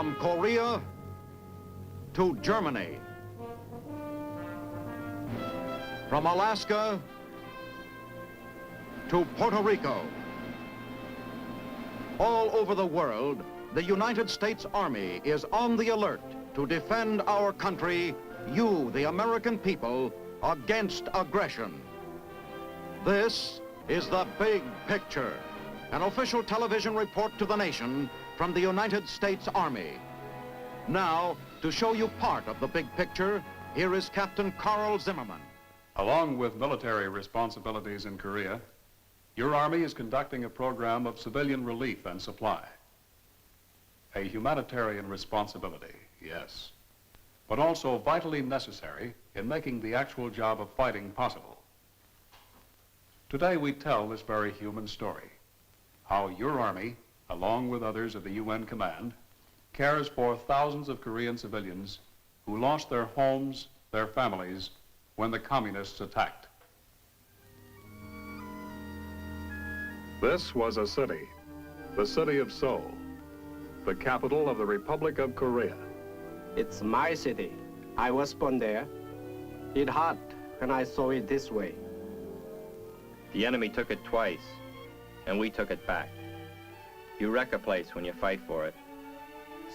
From Korea to Germany. From Alaska to Puerto Rico. All over the world, the United States Army is on the alert to defend our country, you, the American people, against aggression. This is The Big Picture, an official television report to the nation from the United States Army. Now, to show you part of the big picture, here is Captain Carl Zimmerman. Along with military responsibilities in Korea, your Army is conducting a program of civilian relief and supply. A humanitarian responsibility, yes, but also vitally necessary in making the actual job of fighting possible. Today we tell this very human story, how your Army, along with others of the UN Command, cares for thousands of Korean civilians who lost their homes, their families, when the communists attacked. This was a city, the city of Seoul, the capital of the Republic of Korea. It's my city. I was born there. It hurt when I saw it this way. The enemy took it twice, and we took it back. You wreck a place when you fight for it.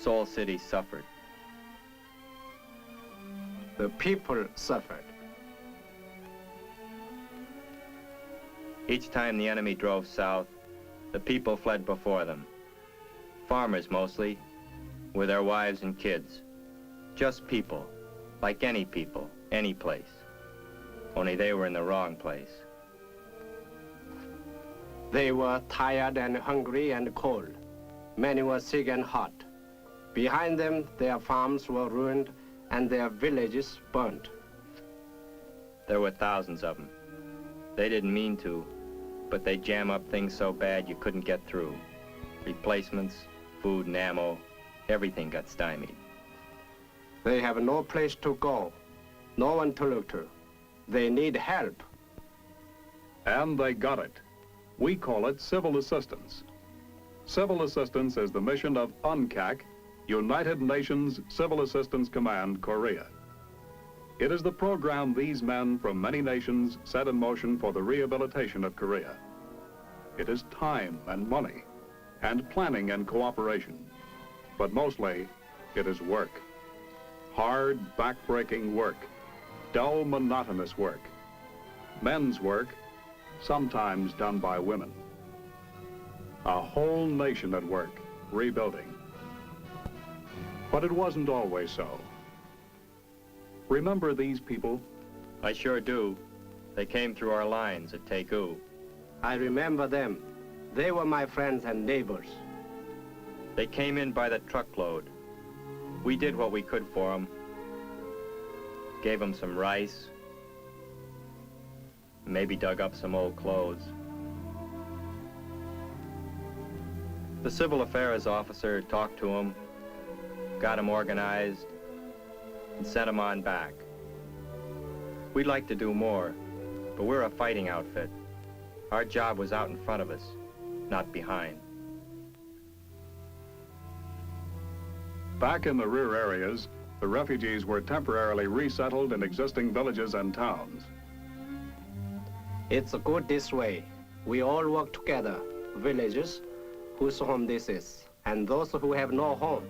Seoul City suffered. The people suffered. Each time the enemy drove south, the people fled before them. Farmers mostly, with their wives and kids. Just people, like any people, any place. Only they were in the wrong place. They were tired and hungry and cold. Many were sick and hot. Behind them, their farms were ruined and their villages burnt. There were thousands of them. They didn't mean to, but they jam up things so bad you couldn't get through. Replacements, food and ammo, everything got stymied. They have no place to go, no one to look to. They need help. And they got it. We call it civil assistance. Civil assistance is the mission of UNCAC, United Nations Civil Assistance Command, Korea. It is the program these men from many nations set in motion for the rehabilitation of Korea. It is time and money, and planning and cooperation. But mostly, it is work. Hard, back-breaking work. Dull, monotonous work. Men's work, sometimes done by women. A whole nation at work, rebuilding. But it wasn't always so. Remember these people? I sure do. They came through our lines at Taegu. I remember them. They were my friends and neighbors. They came in by the truckload. We did what we could for them. Gave them some rice. Maybe dug up some old clothes. The civil affairs officer talked to them, got them organized, and sent them on back. We'd like to do more, but we're a fighting outfit. Our job was out in front of us, not behind. Back in the rear areas, the refugees were temporarily resettled in existing villages and towns. It's good this way. We all work together, villagers whose home this is, and those who have no home.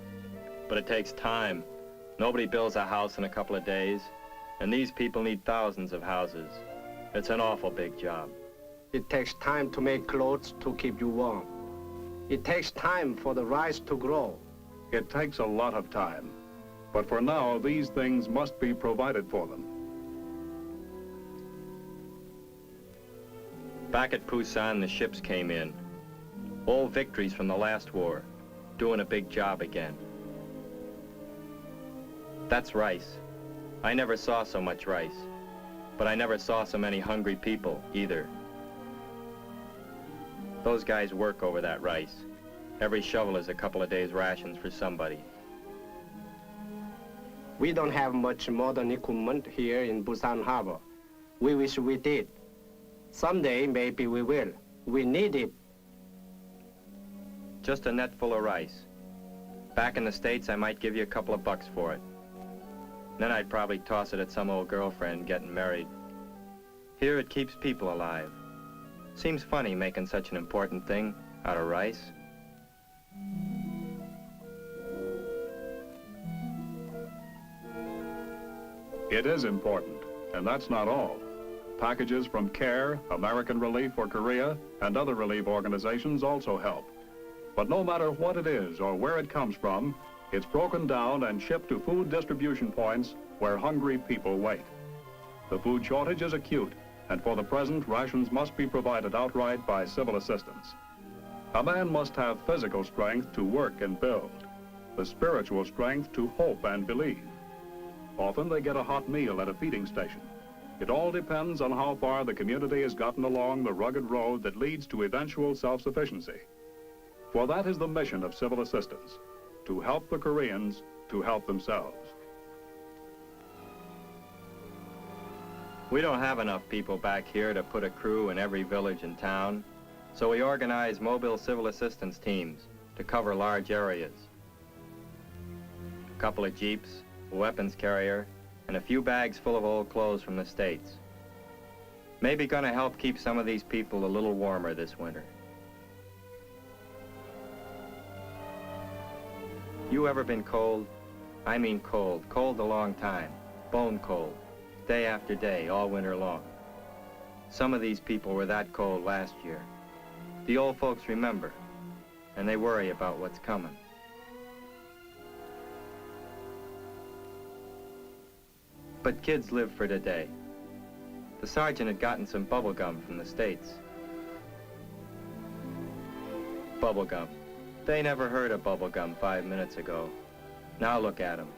But it takes time. Nobody builds a house in a couple of days, and these people need thousands of houses. It's an awful big job. It takes time to make clothes to keep you warm. It takes time for the rice to grow. It takes a lot of time. But for now, these things must be provided for them. Back at Busan, the ships came in. Old victories from the last war, doing a big job again. That's rice. I never saw so much rice, but I never saw so many hungry people either. Those guys work over that rice. Every shovel is a couple of days' rations for somebody. We don't have much modern equipment here in Busan Harbor. We wish we did. Someday, maybe we will. We need it. Just a net full of rice. Back in the States, I might give you a couple of bucks for it. Then I'd probably toss it at some old girlfriend getting married. Here it keeps people alive. Seems funny making such an important thing out of rice. It is important, and that's not all. Packages from CARE, American Relief for Korea, and other relief organizations also help. But no matter what it is or where it comes from, it's broken down and shipped to food distribution points where hungry people wait. The food shortage is acute, and for the present, rations must be provided outright by civil assistance. A man must have physical strength to work and build, the spiritual strength to hope and believe. Often they get a hot meal at a feeding station. It all depends on how far the community has gotten along the rugged road that leads to eventual self-sufficiency. For that is the mission of civil assistance, to help the Koreans to help themselves. We don't have enough people back here to put a crew in every village and town, so we organize mobile civil assistance teams to cover large areas. A couple of jeeps, a weapons carrier, and a few bags full of old clothes from the States. Maybe gonna help keep some of these people a little warmer this winter. You ever been cold? I mean cold, cold a long time, bone cold, day after day, all winter long. Some of these people were that cold last year. The old folks remember, and they worry about what's coming. But kids live for today. The sergeant had gotten some bubble gum from the States. Bubble gum. They never heard of bubble gum 5 minutes ago. Now look at them.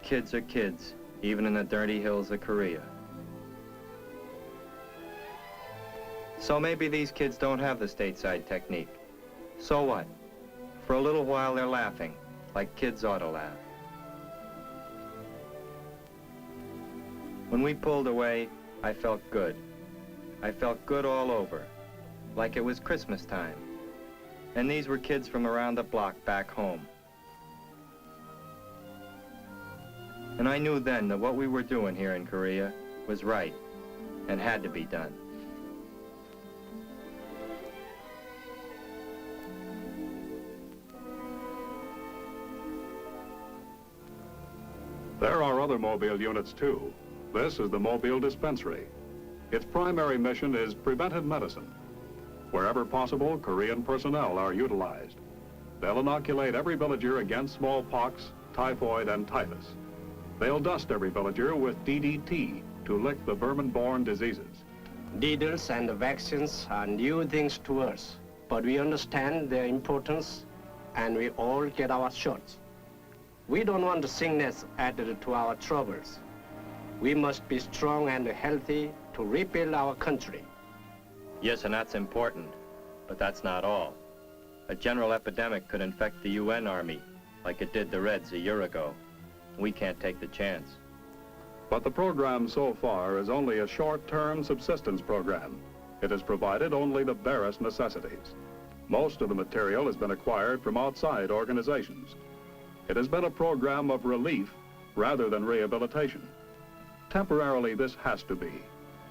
Kids are kids, even in the dirty hills of Korea. So maybe these kids don't have the stateside technique. So what? For a little while they're laughing, like kids ought to laugh. When we pulled away, I felt good. I felt good all over, like it was Christmas time. And these were kids from around the block back home. And I knew then that what we were doing here in Korea was right and had to be done. There are other mobile units too. This is the Mobile Dispensary. Its primary mission is preventive medicine. Wherever possible, Korean personnel are utilized. They'll inoculate every villager against smallpox, typhoid, and typhus. They'll dust every villager with DDT to lick the vermin-borne diseases. Needles and vaccines are new things to us, but we understand their importance and we all get our shots. We don't want the sickness added to our troubles. We must be strong and healthy to rebuild our country. Yes, and that's important, but that's not all. A general epidemic could infect the UN Army, like it did the Reds a year ago. We can't take the chance. But the program so far is only a short-term subsistence program. It has provided only the barest necessities. Most of the material has been acquired from outside organizations. It has been a program of relief rather than rehabilitation. Temporarily, this has to be,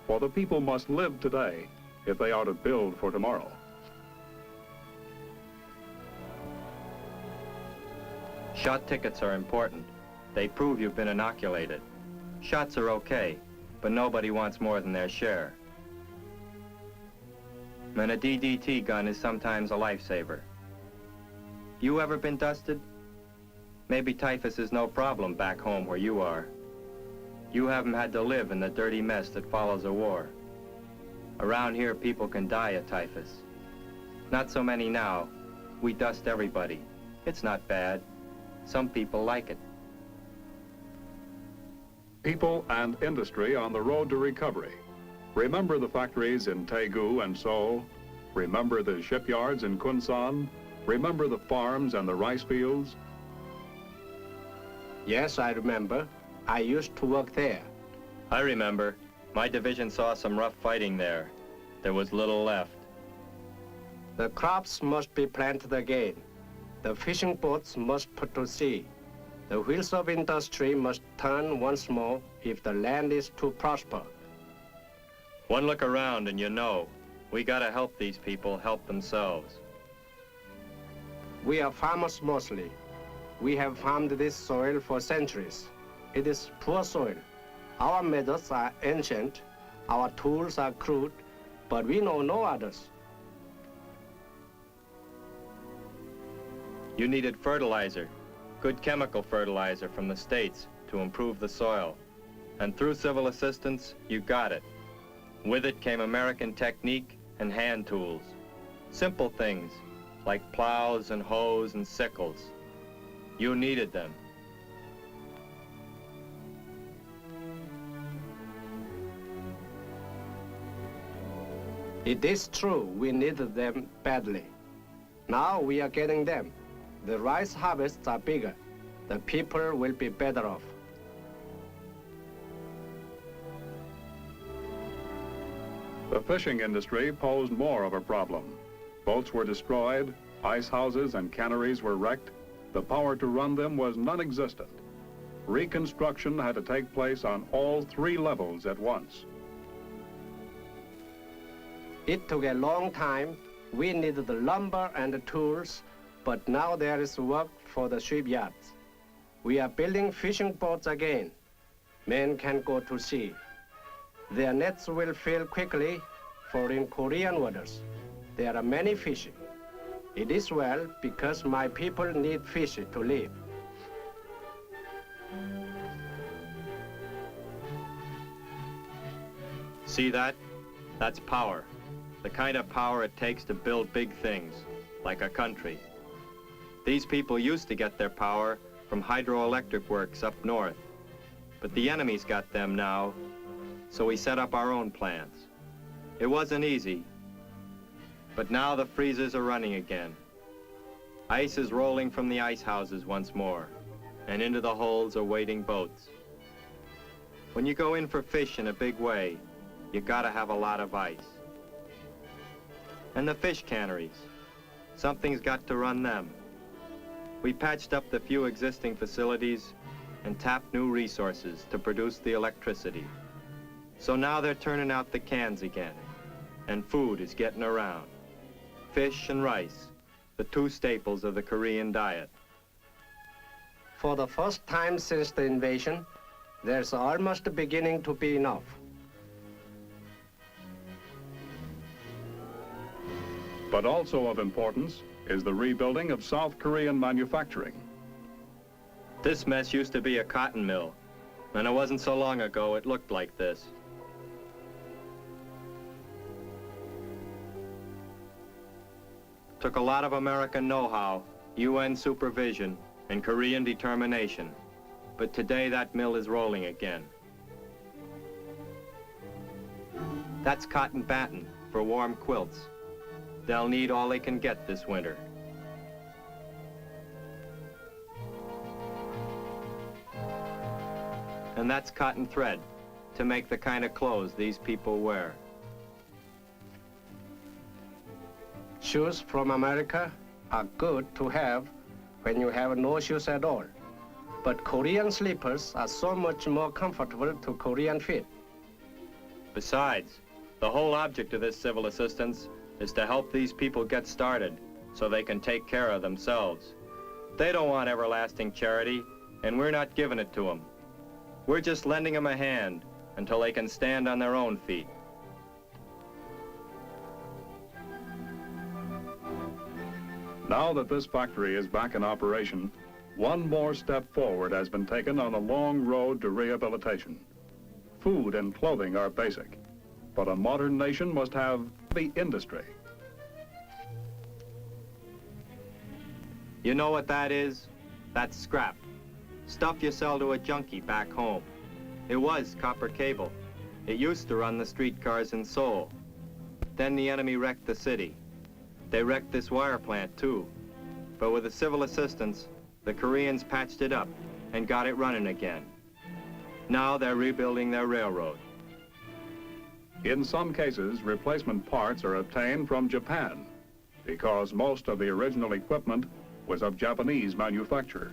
for the people must live today if they are to build for tomorrow. Shot tickets are important. They prove you've been inoculated. Shots are okay, but nobody wants more than their share. And a DDT gun is sometimes a lifesaver. You ever been dusted? Maybe typhus is no problem back home where you are. You haven't had to live in the dirty mess that follows a war. Around here, people can die of typhus. Not so many now. We dust everybody. It's not bad. Some people like it. People and industry on the road to recovery. Remember the factories in Daegu and Seoul. Remember the shipyards in Kunsan. Remember the farms and the rice fields. Yes, I remember. I used to work there. I remember. My division saw some rough fighting there. There was little left. The crops must be planted again. The fishing boats must put to sea. The wheels of industry must turn once more if the land is to prosper. One look around and you know, we gotta help these people help themselves. We are farmers mostly. We have farmed this soil for centuries. It is poor soil. Our methods are ancient, our tools are crude, but we know no others. You needed fertilizer, good chemical fertilizer from the States to improve the soil. And through civil assistance, you got it. With it came American technique and hand tools. Simple things like plows and hoes and sickles. You needed them. It is true we needed them badly. Now we are getting them. The rice harvests are bigger. The people will be better off. The fishing industry posed more of a problem. Boats were destroyed, ice houses and canneries were wrecked. The power to run them was non-existent. Reconstruction had to take place on all 3 levels at once. It took a long time. We needed the lumber and the tools, but now there is work for the shipyards. We are building fishing boats again. Men can go to sea. Their nets will fill quickly, for in Korean waters, there are many fish. It is well because my people need fish to live. See that? That's power. The kind of power it takes to build big things, like a country. These people used to get their power from hydroelectric works up north, but the enemy's got them now, so we set up our own plants. It wasn't easy, but now the freezers are running again. Ice is rolling from the ice houses once more, and into the holes are waiting boats. When you go in for fish in a big way, you gotta have a lot of ice. And the fish canneries, something's got to run them. We patched up the few existing facilities and tapped new resources to produce the electricity. So now they're turning out the cans again, and food is getting around. Fish and rice, the 2 staples of the Korean diet. For the first time since the invasion, there's almost beginning to be enough. But also of importance is the rebuilding of South Korean manufacturing. This mess used to be a cotton mill, and it wasn't so long ago it looked like this. Took a lot of American know-how, UN supervision, and Korean determination. But today that mill is rolling again. That's cotton batting for warm quilts. They'll need all they can get this winter. And that's cotton thread to make the kind of clothes these people wear. Shoes from America are good to have when you have no shoes at all. But Korean slippers are so much more comfortable to Korean feet. Besides, the whole object of this civil assistance is to help these people get started so they can take care of themselves. They don't want everlasting charity, and we're not giving it to them. We're just lending them a hand until they can stand on their own feet. Now that this factory is back in operation, one more step forward has been taken on a long road to rehabilitation. Food and clothing are basic, but a modern nation must have the industry. You know what that is? That's scrap. Stuff you sell to a junkie back home. It was copper cable. It used to run the streetcars in Seoul. Then the enemy wrecked the city. They wrecked this wire plant too. But with the civil assistance, the Koreans patched it up and got it running again. Now they're rebuilding their railroad. In some cases, replacement parts are obtained from Japan because most of the original equipment was of Japanese manufacture.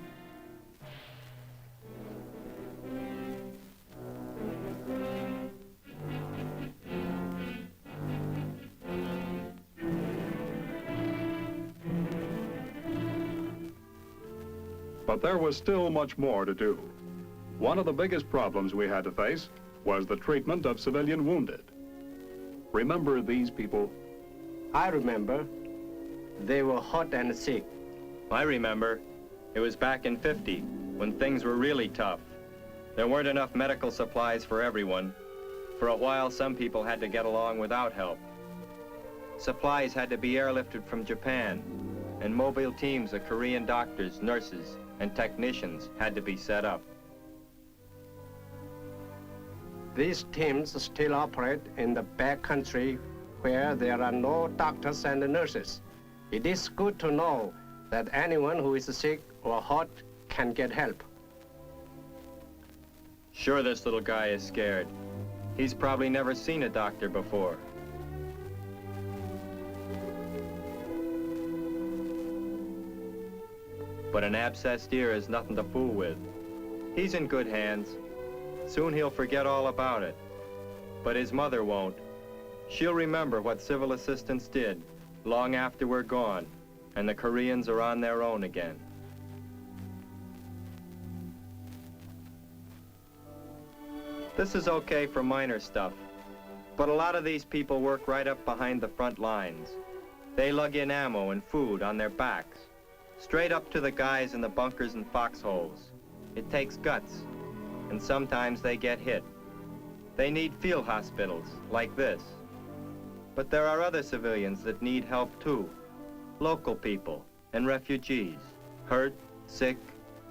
But there was still much more to do. One of the biggest problems we had to face was the treatment of civilian wounded. Remember these people? I remember. They were hot and sick. I remember. It was back in '50, when things were really tough. There weren't enough medical supplies for everyone. For a while, some people had to get along without help. Supplies had to be airlifted from Japan, and mobile teams of Korean doctors, nurses, and technicians had to be set up. These teams still operate in the back country where there are no doctors and nurses. It is good to know that anyone who is sick or hot can get help. Sure, this little guy is scared. He's probably never seen a doctor before. But an abscessed ear is nothing to fool with. He's in good hands. Soon he'll forget all about it. But his mother won't. She'll remember what civil assistance did long after we're gone, and the Koreans are on their own again. This is okay for minor stuff, but a lot of these people work right up behind the front lines. They lug in ammo and food on their backs, straight up to the guys in the bunkers and foxholes. It takes guts, and sometimes they get hit. They need field hospitals, like this. But there are other civilians that need help too. Local people and refugees, hurt, sick,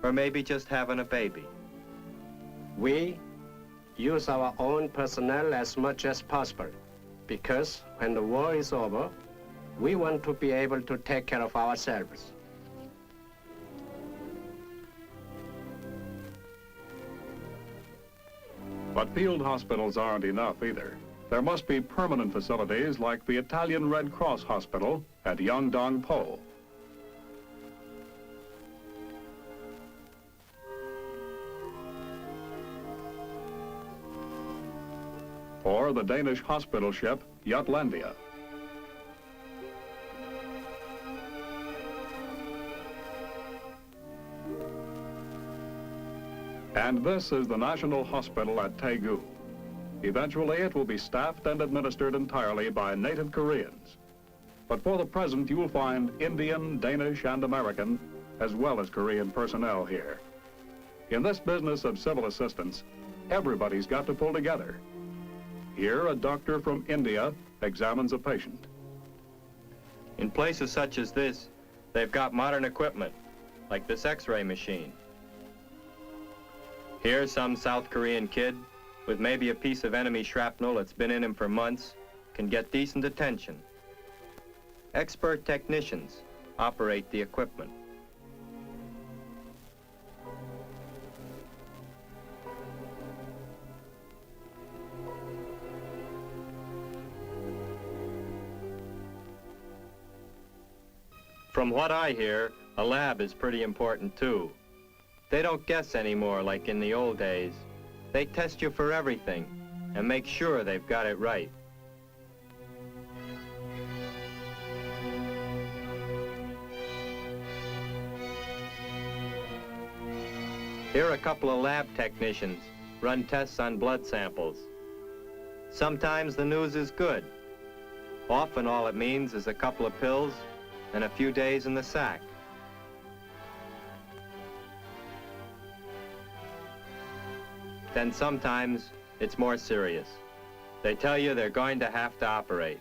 or maybe just having a baby. We use our own personnel as much as possible, because when the war is over, we want to be able to take care of ourselves. But field hospitals aren't enough either. There must be permanent facilities like the Italian Red Cross Hospital at Yeongdong-po. Or the Danish hospital ship Jutlandia. And this is the National Hospital at Daegu. Eventually, it will be staffed and administered entirely by native Koreans. But for the present, you will find Indian, Danish, and American, as well as Korean personnel here. In this business of civil assistance, everybody's got to pull together. Here, a doctor from India examines a patient. In places such as this, they've got modern equipment, like this X-ray machine. Here, some South Korean kid, with maybe a piece of enemy shrapnel that's been in him for months, can get decent attention. Expert technicians operate the equipment. From what I hear, a lab is pretty important too. They don't guess anymore like in the old days. They test you for everything and make sure they've got it right. Here a couple of lab technicians run tests on blood samples. Sometimes the news is good. Often all it means is a couple of pills and a few days in the sack. Then sometimes it's more serious. They tell you they're going to have to operate.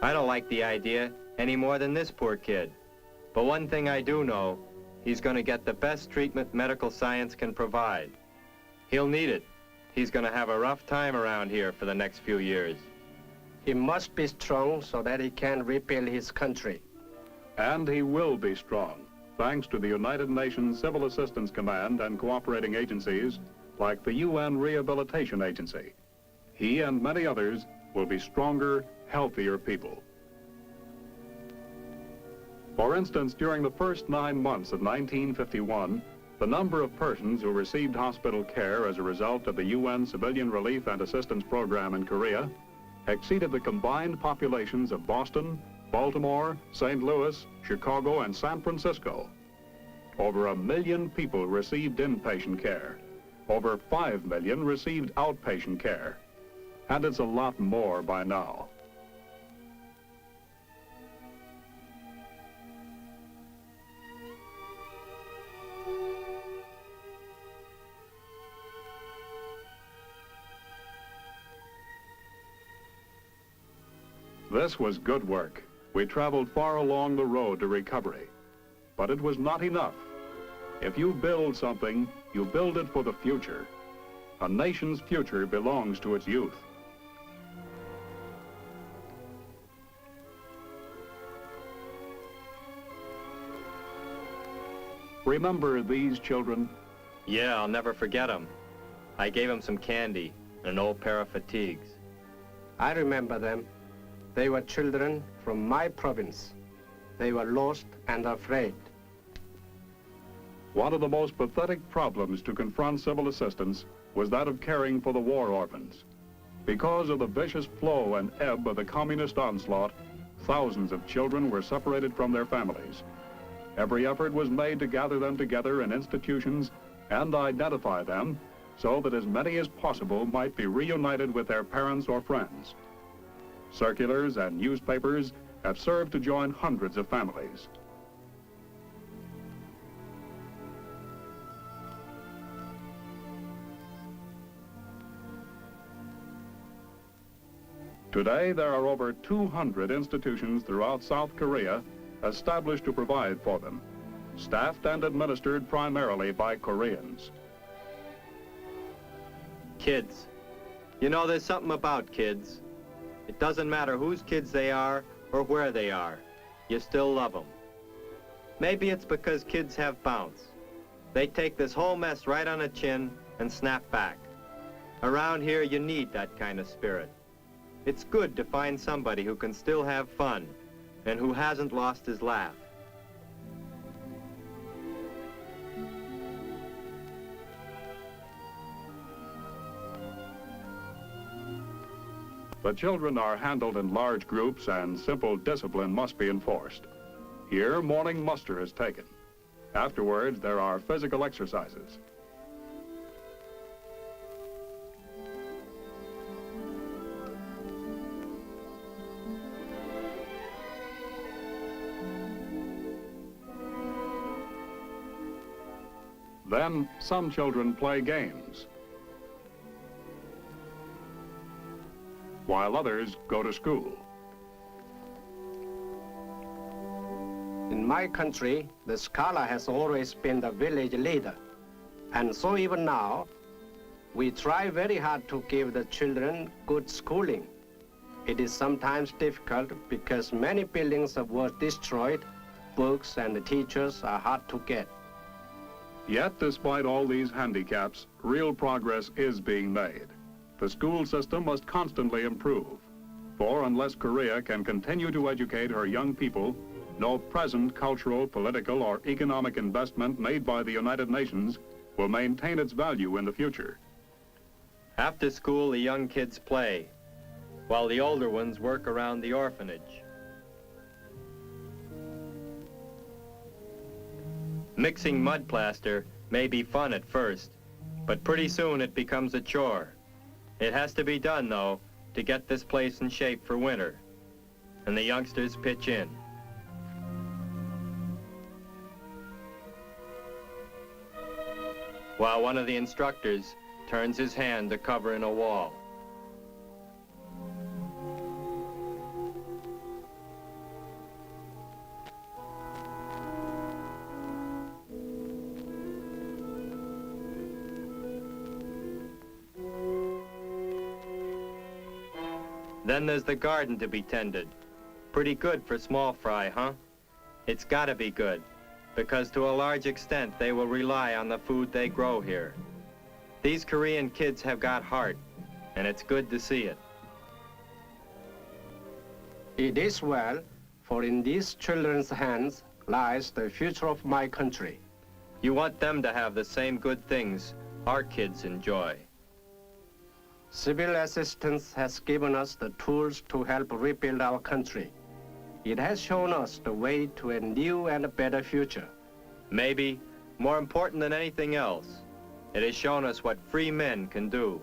I don't like the idea any more than this poor kid. But one thing I do know, he's going to get the best treatment medical science can provide. He'll need it. He's going to have a rough time around here for the next few years. He must be strong so that he can rebuild his country. And he will be strong, thanks to the United Nations Civil Assistance Command and cooperating agencies like the UN Rehabilitation Agency. He and many others will be stronger healthier people. For instance, during the first 9 months of 1951, the number of persons who received hospital care as a result of the UN Civilian Relief and Assistance Program in Korea exceeded the combined populations of Boston, Baltimore, St. Louis, Chicago, and San Francisco. Over 1 million people received inpatient care. Over 5 million received outpatient care. And it's a lot more by now. This was good work. We traveled far along the road to recovery. But it was not enough. If you build something, you build it for the future. A nation's future belongs to its youth. Remember these children? Yeah, I'll never forget them. I gave them some candy and an old pair of fatigues. I remember them. They were children from my province. They were lost and afraid. One of the most pathetic problems to confront civil assistance was that of caring for the war orphans. Because of the vicious flow and ebb of the communist onslaught, thousands of children were separated from their families. Every effort was made to gather them together in institutions and identify them so that as many as possible might be reunited with their parents or friends. Circulars and newspapers have served to join hundreds of families. Today, there are over 200 institutions throughout South Korea established to provide for them, staffed and administered primarily by Koreans. Kids. You know, there's something about kids. It doesn't matter whose kids they are or where they are. You still love them. Maybe it's because kids have bounce. They take this whole mess right on the chin and snap back. Around here, you need that kind of spirit. It's good to find somebody who can still have fun and who hasn't lost his laugh. The children are handled in large groups and simple discipline must be enforced. Here, morning muster is taken. Afterwards, there are physical exercises. Then, some children play games, while others go to school. In my country, the scholar has always been the village leader. And so even now, we try very hard to give the children good schooling. It is sometimes difficult because many buildings were destroyed, books and teachers are hard to get. Yet, despite all these handicaps, real progress is being made. The school system must constantly improve, for unless Korea can continue to educate her young people, no present cultural, political, or economic investment made by the United Nations will maintain its value in the future. After school, the young kids play, while the older ones work around the orphanage. Mixing mud plaster may be fun at first, but pretty soon it becomes a chore. It has to be done, though, to get this place in shape for winter, and the youngsters pitch in. While one of the instructors turns his hand to cover in a wall. Then there's the garden to be tended. Pretty good for small fry, huh? It's gotta be good, because to a large extent they will rely on the food they grow here. These Korean kids have got heart, and it's good to see it. It is well, for in these children's hands lies the future of my country. You want them to have the same good things our kids enjoy. Civil assistance has given us the tools to help rebuild our country. It has shown us the way to a new and a better future. Maybe, more important than anything else, it has shown us what free men can do.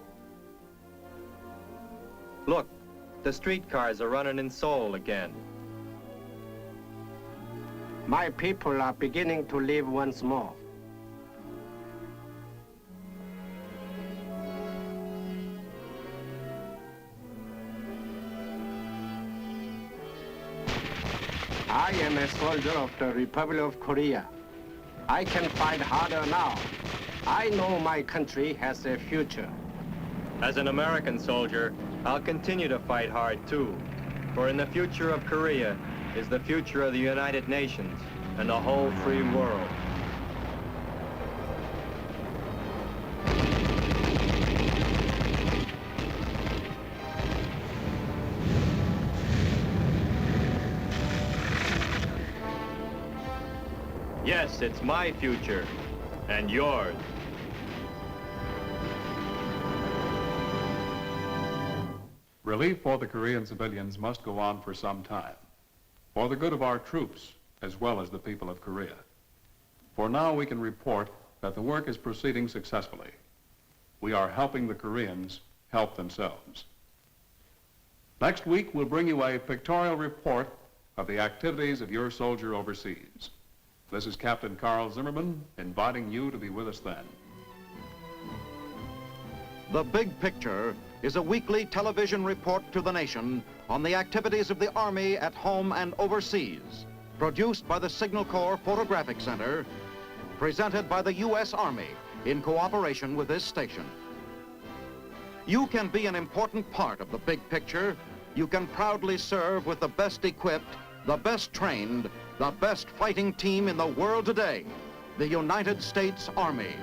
Look, the streetcars are running in Seoul again. My people are beginning to live once more. I am a soldier of the Republic of Korea. I can fight harder now. I know my country has a future. As an American soldier, I'll continue to fight hard too. For in the future of Korea is the future of the United Nations and the whole free world. Yes, it's my future and yours. Relief for the Korean civilians must go on for some time, for the good of our troops as well as the people of Korea. For now, we can report that the work is proceeding successfully. We are helping the Koreans help themselves. Next week, we'll bring you a pictorial report of the activities of your soldier overseas. This is Captain Carl Zimmerman inviting you to be with us then. The Big Picture is a weekly television report to the nation on the activities of the Army at home and overseas, produced by the Signal Corps Photographic Center, presented by the U.S. Army in cooperation with this station. You can be an important part of the Big Picture. You can proudly serve with the best equipped, the best trained, the best fighting team in the world today, the United States Army.